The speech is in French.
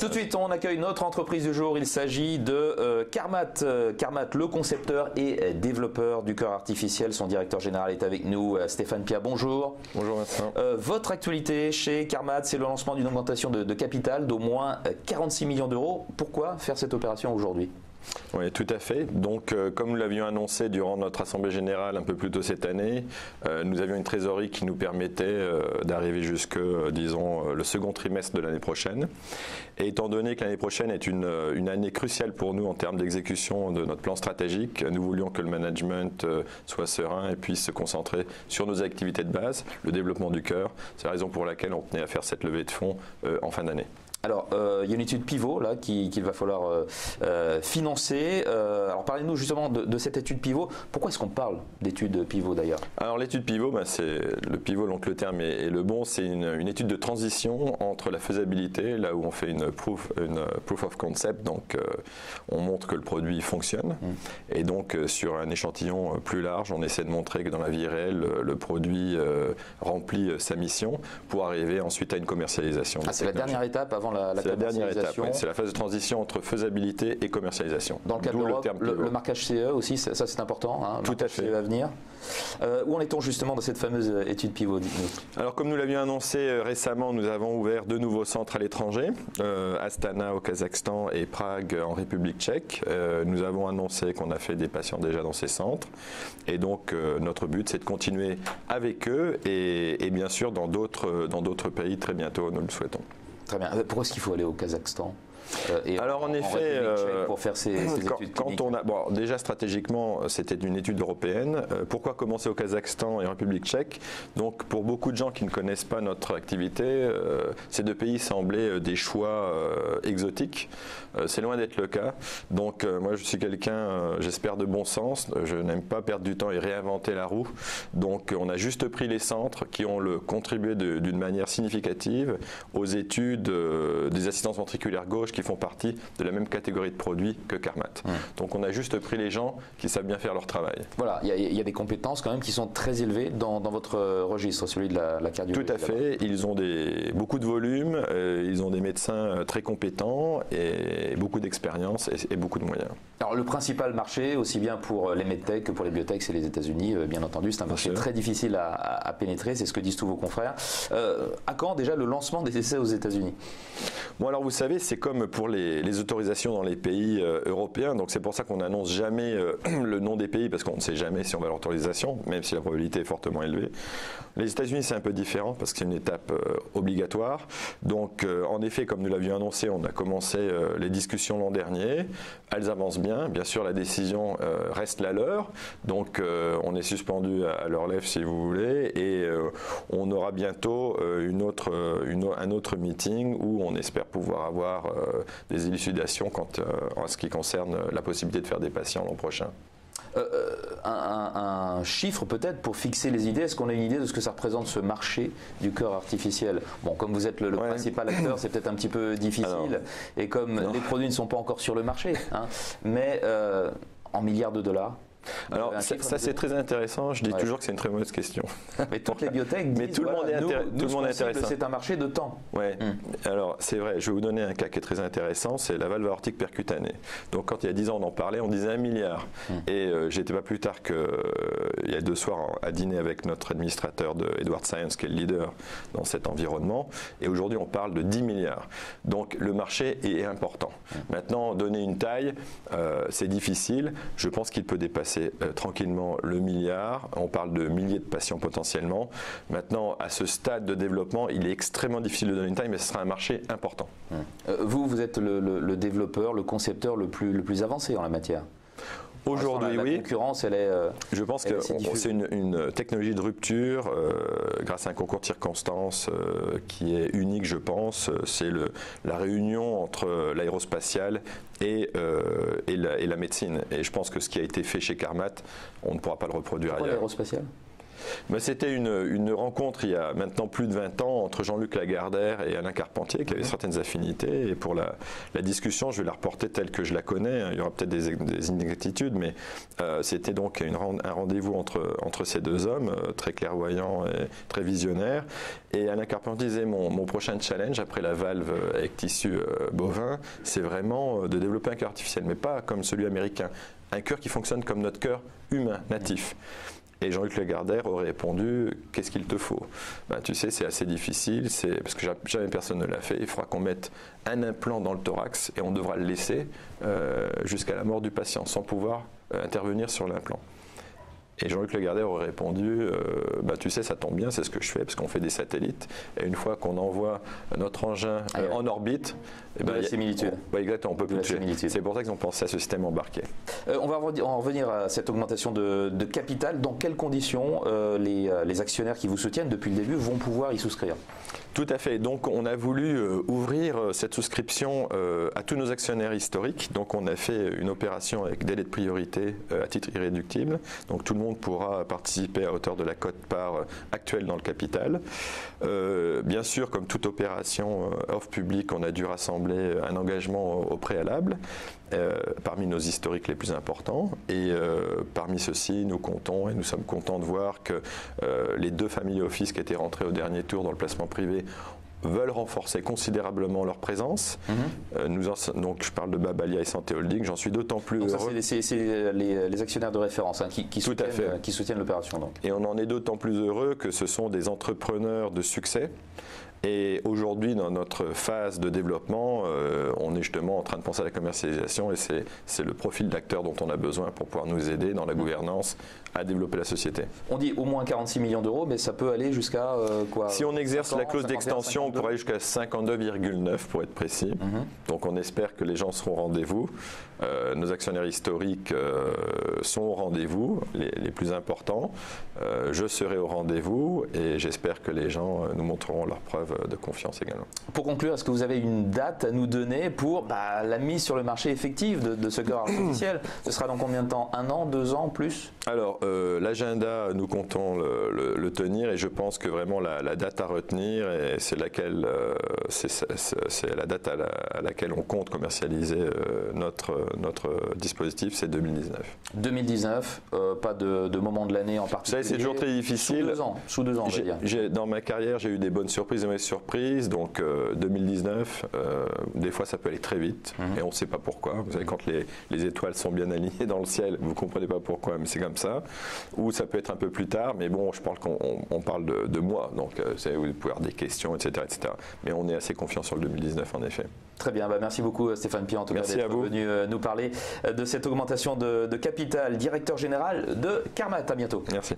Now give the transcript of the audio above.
Tout de suite, on accueille notre entreprise du jour. Il s'agit de Carmat. Carmat, le concepteur et développeur du cœur artificiel. Son directeur général est avec nous, Stéphane Piat. Bonjour. Bonjour Vincent. Votre actualité chez Carmat, c'est le lancement d'une augmentation de capital d'au moins 46 millions d'euros. Pourquoi faire cette opération aujourd'hui ? Oui, tout à fait. Donc, comme nous l'avions annoncé durant notre Assemblée Générale un peu plus tôt cette année, nous avions une trésorerie qui nous permettait d'arriver jusque, disons, le second trimestre de l'année prochaine. Et étant donné que l'année prochaine est une année cruciale pour nous en termes d'exécution de notre plan stratégique, nous voulions que le management soit serein et puisse se concentrer sur nos activités de base, le développement du cœur. C'est la raison pour laquelle on tenait à faire cette levée de fonds en fin d'année. Alors, il y a une étude pivot là qu'il va falloir financer. Alors, parlez-nous justement de cette étude pivot. Pourquoi est-ce qu'on parle d'étude pivot d'ailleurs ? Alors, l'étude pivot, c'est le pivot, donc le terme est le bon. C'est une étude de transition entre la faisabilité, là où on fait une proof of concept, donc on montre que le produit fonctionne, et donc sur un échantillon plus large, on essaie de montrer que dans la vie réelle, le produit remplit sa mission pour arriver ensuite à une commercialisation. Ah, c'est la dernière étape avant c'est la dernière étape, oui. C'est la phase de transition entre faisabilité et commercialisation. Dans le cas de l'Europe, le marquage CE aussi, ça c'est important, hein, tout à fait. CE à venir. Où en est-on justement dans cette fameuse étude pivot ? Alors comme nous l'avions annoncé récemment, nous avons ouvert 2 nouveaux centres à l'étranger, Astana au Kazakhstan et Prague en République tchèque. Nous avons annoncé qu'on a fait des patients déjà dans ces centres, et donc notre but c'est de continuer avec eux et bien sûr dans d'autres pays très bientôt, nous le souhaitons. Très bien. Pourquoi est-ce qu'il faut aller au Kazakhstan ? Alors en effet, pour faire ces études quand on a, déjà stratégiquement, c'était une étude européenne. Pourquoi commencer au Kazakhstan et en République tchèque ? Donc pour beaucoup de gens qui ne connaissent pas notre activité, ces 2 pays semblaient des choix exotiques. C'est loin d'être le cas. Donc moi je suis quelqu'un, j'espère, de bon sens. Je n'aime pas perdre du temps et réinventer la roue. Donc on a juste pris les centres qui ont contribué d'une manière significative aux études des assistances ventriculaires gauche qui font partie de la même catégorie de produits que Carmat. Donc on a juste pris les gens qui savent bien faire leur travail. Voilà, il y a des compétences quand même qui sont très élevées dans votre registre, celui de la cardiologie. Tout à fait, ils ont beaucoup de volume, ils ont des médecins très compétents et beaucoup d'expérience et beaucoup de moyens. Alors le principal marché, aussi bien pour les medtech que pour les biotech, c'est les États-Unis, bien entendu. C'est un marché très difficile à pénétrer, c'est ce que disent tous vos confrères. À quand déjà le lancement des essais aux États-Unis ? Bon, alors vous savez, c'est comme pour les autorisations dans les pays européens, donc c'est pour ça qu'on n'annonce jamais le nom des pays, parce qu'on ne sait jamais si on va à l'autorisation, même si la probabilité est fortement élevée. Les États-Unis, c'est un peu différent, parce que c'est une étape obligatoire. Donc en effet, comme nous l'avions annoncé, on a commencé les discussions l'an dernier. Elles avancent bien. Bien sûr, la décision reste la leur. Donc on est suspendu à leur lèvre, si vous voulez, et on aura bientôt un autre meeting où on espère pouvoir avoir des élucidations en ce qui concerne la possibilité de faire des patients l'an prochain. Un chiffre peut-être pour fixer les idées. Est-ce qu'on a une idée de ce que ça représente, ce marché du cœur artificiel ? Bon, comme vous êtes le principal acteur, c'est peut-être un petit peu difficile, et comme les produits ne sont pas encore sur le marché, hein, mais en milliards de dollars. Alors ça c'est très intéressant, je dis toujours que c'est une très mauvaise question. Mais toutes les biotech disent, mais tout le monde est intéressant. C'est un marché de temps. Ouais. Alors c'est vrai, je vais vous donner un cas qui est très intéressant, c'est la valve aortique percutanée. Donc quand il y a 10 ans on en parlait, on disait 1 milliard. Et j'étais pas plus tard il y a 2 soirs à dîner avec notre administrateur de Edward Science qui est le leader dans cet environnement, et aujourd'hui on parle de 10 milliards. Donc le marché est important. Maintenant, donner une taille, c'est difficile. Je pense qu'il peut dépasser tranquillement le milliard. On parle de milliers de patients potentiellement. Maintenant, à ce stade de développement, il est extrêmement difficile de donner une taille, mais ce sera un marché important. Vous êtes le développeur, le concepteur le plus avancé en la matière. Aujourd'hui, oui. La concurrence, elle est. Je pense que c'est une technologie de rupture grâce à un concours de circonstances qui est unique, je pense. C'est la réunion entre l'aérospatiale et la médecine. Et je pense que ce qui a été fait chez Carmat, on ne pourra pas le reproduire ailleurs. L'aérospatiale ? C'était une rencontre il y a maintenant plus de 20 ans entre Jean-Luc Lagardère et Alain Carpentier qui avaient certaines affinités. Et pour la discussion, je vais la reporter telle que je la connais. Il y aura peut-être des inexactitudes, mais c'était donc un rendez-vous entre ces deux hommes, très clairvoyants et très visionnaires. Et Alain Carpentier disait mon prochain challenge après la valve avec tissu bovin, c'est vraiment de développer un cœur artificiel, mais pas comme celui américain. Un cœur qui fonctionne comme notre cœur humain, natif. Et Jean-Luc Lagardère aurait répondu « Qu'est-ce qu'il te faut ?» Tu sais, c'est assez difficile, parce que jamais personne ne l'a fait. Il faudra qu'on mette un implant dans le thorax et on devra le laisser jusqu'à la mort du patient sans pouvoir intervenir sur l'implant. Et Jean-Luc Lagardère aurait répondu tu sais, ça tombe bien, c'est ce que je fais, parce qu'on fait des satellites. Et une fois qu'on envoie notre engin en orbite, la similitude. Exactement, on peut plus le tuer. C'est pour ça qu'ils ont pensé à ce système embarqué. On va en revenir à cette augmentation de capital. Dans quelles conditions les actionnaires qui vous soutiennent depuis le début vont pouvoir y souscrire? Tout à fait. Donc on a voulu ouvrir cette souscription à tous nos actionnaires historiques. Donc on a fait une opération avec délai de priorité à titre irréductible. Donc tout le monde pourra participer à hauteur de la quote-part actuelle dans le capital. Bien sûr, comme toute opération offre publique, on a dû rassembler un engagement au préalable parmi nos historiques les plus importants. Et parmi ceux-ci, nous comptons et nous sommes contents de voir que les deux family office qui étaient rentrés au dernier tour dans le placement privé veulent renforcer considérablement leur présence. Donc je parle de Babalia et Santé Holding, j'en suis d'autant plus heureux. C'est les actionnaires de référence qui soutiennent l'opération. Et on en est d'autant plus heureux que ce sont des entrepreneurs de succès. Et aujourd'hui, dans notre phase de développement, on est justement en train de penser à la commercialisation et c'est le profil d'acteurs dont on a besoin pour pouvoir nous aider dans la gouvernance à développer la société. On dit au moins 46 millions d'euros, mais ça peut aller jusqu'à quoi? Si on exerce la clause d'extension, on pourrait aller jusqu'à 52,9 pour être précis. Donc on espère que les gens seront au rendez-vous. Nos actionnaires historiques sont au rendez-vous, les plus importants. Je serai au rendez-vous et j'espère que les gens nous montreront leur preuve de confiance également. Pour conclure, est-ce que vous avez une date à nous donner pour la mise sur le marché effective de ce cœur artificiel? Ce sera dans combien de temps? 1 an, 2 ans, plus? Alors, l'agenda, nous comptons le tenir et je pense que vraiment la date à retenir, et c'est laquelle, c'est la date à laquelle on compte commercialiser notre dispositif, c'est 2019. 2019, pas de moment de l'année en particulier. C'est toujours très difficile. Sous 2 ans, je veux dire. Dans ma carrière, j'ai eu des bonnes surprises et mauvaises surprises. Donc 2019, des fois ça peut aller très vite et on ne sait pas pourquoi. Vous savez, quand les étoiles sont bien alignées dans le ciel, vous ne comprenez pas pourquoi, mais c'est comme ça. Ou ça peut être un peu plus tard, mais bon, je parle qu'on parle de mois. Donc vous pouvez avoir des questions, etc., etc. Mais on est assez confiant sur le 2019 en effet. Très bien, merci beaucoup Stéphane Pied en tout cas d'être venu nous parler de cette augmentation de capital. Directeur général de Carmat, à bientôt. Merci.